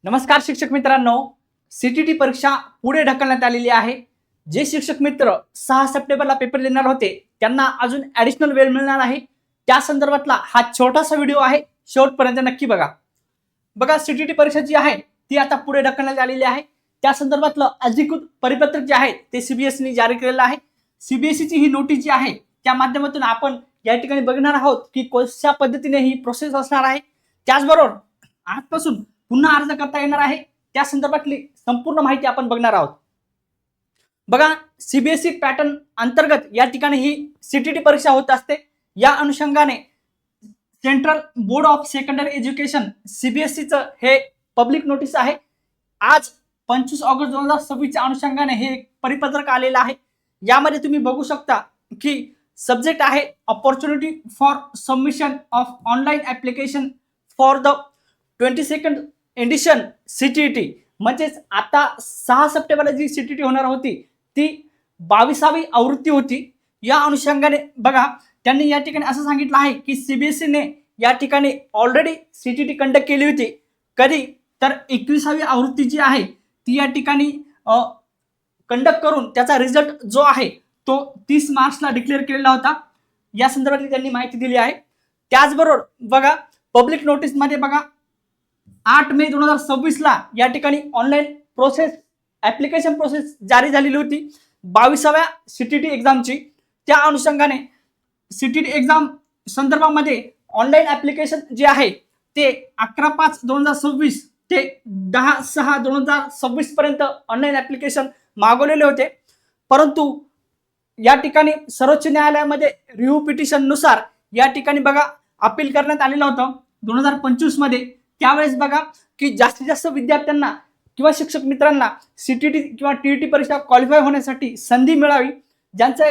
नमस्कार शिक्षक मित्रांनो, सीटीटी परीक्षा पुढे ढकलण्यात आलेली आहे। जे शिक्षक मित्र 6 सप्टेंबरला पेपर देणार होते त्यांना अजून ॲडिशनल वेळ मिळणार आहे। त्या संदर्भातला हा छोटासा व्हिडिओ आहे, शेवटपर्यंत नक्की बघा। बघा, सीटीटी परीक्षा जी आहे ती आता पुढे ढकलण्यात आलेली आहे। त्या संदर्भातलं अधिकृत परिपत्रक जे आहे ते सीबीएसईने जारी केलेलं आहे। सीबीएसईची ही नोटीस जी आहे त्या माध्यमातून आपण या ठिकाणी बघणार आहोत की कशा पद्धतीने ही प्रोसेस असणार आहे। त्याचबरोबर आजपासून पुन्हा अर्ज करता येणार आहे, त्या संदर्भातली संपूर्ण माहिती आपण बघणार आहोत। बघा, सीबीएसई पॅटर्न अंतर्गत या ठिकाणी ही सीटीटी परीक्षा होत असते। या अनुषंगाने central board of secondary education सीबीएसईचं हे पब्लिक नोटीस आहे। आज 25 ऑगस्ट 2026 च्या अनुषंगाने हे परिपत्रक आलेलं आहे। यामध्ये तुम्ही बघू शकता की सब्जेक्ट आहे opportunity for submission of online application for the 22nd edition CTT. म्हणजेच आता 6 सप्टेंबरला जी सीटीटी होणार होती ती 22वी आवृत्ती होती। या अनुषंगाने बघा, त्यांनी या ठिकाणी असं सांगितलं आहे की सीबीएसईने या ठिकाणी ऑलरेडी सीटीटी कंडक्ट केली होती। कधी तर 21वी आवृत्ती जी आहे ती या ठिकाणी कंडक्ट करून त्याचा रिझल्ट जो आहे तो 30 मार्चला डिक्लेअर केलेला होता। या संदर्भातली त्यांनी माहिती दिली आहे। त्याचबरोबर बघा, पब्लिक नोटीसमध्ये बघा 8 मे 2026 ला या ठिकाणी ऑनलाईन प्रोसेस ॲप्लिकेशन प्रोसेस जारी झालेली होती 22व्या सीटीटी एक्झामची। त्या अनुषंगाने सीटीटी एक्झाम संदर्भामध्ये ऑनलाईन ॲप्लिकेशन जे आहे ते 11/5/2026 ते 10/6/2026 पर्यंत ऑनलाईन ॲप्लिकेशन मागवलेले होते। परंतु या ठिकाणी सर्वोच्च न्यायालयामध्ये रिव्ह्यू पिटिशननुसार या ठिकाणी बघा अपील करण्यात आलेलं होतं 2025 मध्ये। त्यावेळेस बघा की जास्तीत जास्त विद्यार्थ्यांना किंवा शिक्षक मित्रांना सीटीटी किंवा टीईटी परीक्षा क्वालिफाय होण्यासाठी संधी मिळावी। ज्यांचे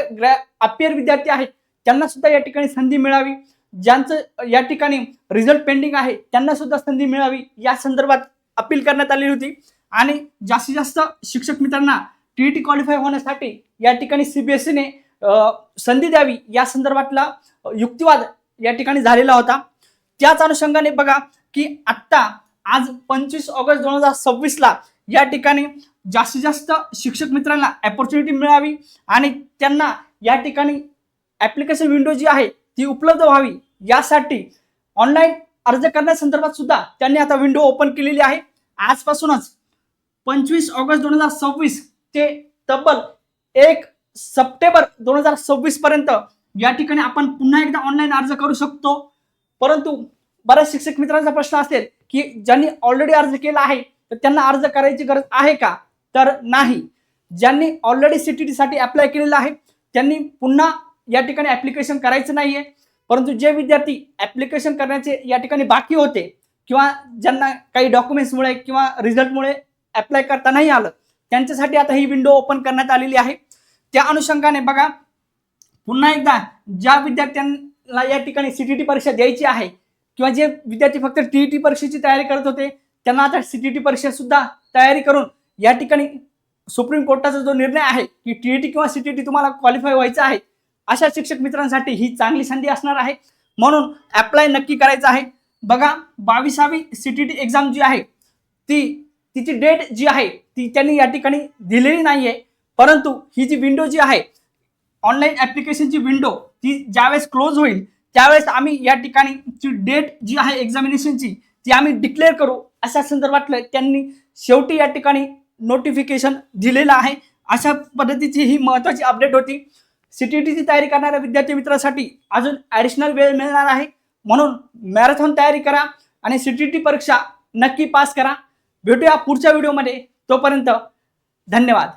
अपियर विद्यार्थी आहेत त्यांना सुद्धा या ठिकाणी संधी मिळावी, ज्यांचं या ठिकाणी रिझल्ट पेंडिंग आहे त्यांना सुद्धा संधी मिळावी, या संदर्भात अपील करण्यात आली होती। आणि जास्तीत जास्त शिक्षक मित्रांना टीईटी क्वालिफाय होण्यासाठी या ठिकाणी सीबीएसईने संधी द्यावी या संदर्भातला युक्तिवाद या ठिकाणी झालेला होता। त्याच अनुषंगाने बघा की आत्ता आज 25 ऑगस्ट 2026 ला या ठिकाणी जास्तीत जास्त शिक्षक मित्रांना अपॉर्च्युनिटी मिळावी आणि त्यांना या ठिकाणी ॲप्लिकेशन विंडो जी आहे ती उपलब्ध व्हावी, यासाठी ऑनलाईन अर्ज करण्यासंदर्भात सुद्धा त्यांनी आता विंडो ओपन केलेली आहे। आजपासूनच 25 ऑगस्ट 2026 ते तब्बल 1 सप्टेंबर 2026 पर्यंत या ठिकाणी आपण पुन्हा एकदा ऑनलाईन अर्ज करू शकतो। परंतु बऱ्याच शिक्षक मित्रांचा प्रश्न असेल की ज्यांनी ऑलरेडी अर्ज केला आहे तर त्यांना अर्ज करायची गरज आहे का? तर नाही। ज्यांनी ऑलरेडी सीटीटी साठी अप्लाय केलेलं आहे त्यांनी पुन्हा या ठिकाणी ॲप्लिकेशन करायचं नाहीये। परंतु जे विद्यार्थी ॲप्लिकेशन करण्याचे या ठिकाणी बाकी होते किंवा ज्यांना काही डॉक्युमेंट्समुळे किंवा रिझल्टमुळे अप्लाय करता नाही आलं त्यांच्यासाठी आता ही विंडो ओपन करण्यात आलेली आहे। त्या अनुषंगाने बघा, पुन्हा एकदा ज्या विद्यार्थ्यांना या ठिकाणी सीटीटी परीक्षा द्यायची आहे किंवा जे विद्यार्थी फक्त टीईटी परीक्षेची तयारी करत होते त्यांना आता सीटीटी परीक्षा सुद्धा तयारी करून या ठिकाणी सुप्रीम कोर्टाचा जो निर्णय आहे की टीईटी किंवा सीटीटी तुम्हाला क्वालिफाय व्हायचं आहे अशा शिक्षक मित्रांसाठी ही चांगली संधी असणार आहे। म्हणून अप्लाय नक्की करायचं आहे। बघा, 22वी सीटीटी एक्झाम जी आहे तिची डेट जी आहे ती त्यांनी या ठिकाणी दिलेली नाहीये। परंतु ही जी विंडो जी आहे ऑनलाईन ॲप्लिकेशनची विंडो ती ज्यावेळेस क्लोज होईल त्यावेळेस आम्ही या ठिकाणी डेट जी आहे एक्झामिनेशनची ती आम्ही डिक्लेअर करू, अशा संदर्भातलं त्यांनी शेवटी या ठिकाणी नोटिफिकेशन दिलेलं आहे। अशा पद्धतीची ही महत्त्वाची अपडेट होती। सीटीटीची तयारी करणाऱ्या विद्यार्थी मित्रांसाठी अजून ॲडिशनल वेळ मिळणार आहे, म्हणून मॅरेथॉन तयारी करा आणि सीटीटी परीक्षा नक्की पास करा। भेटूया पुढच्या व्हिडिओमध्ये, तोपर्यंत धन्यवाद।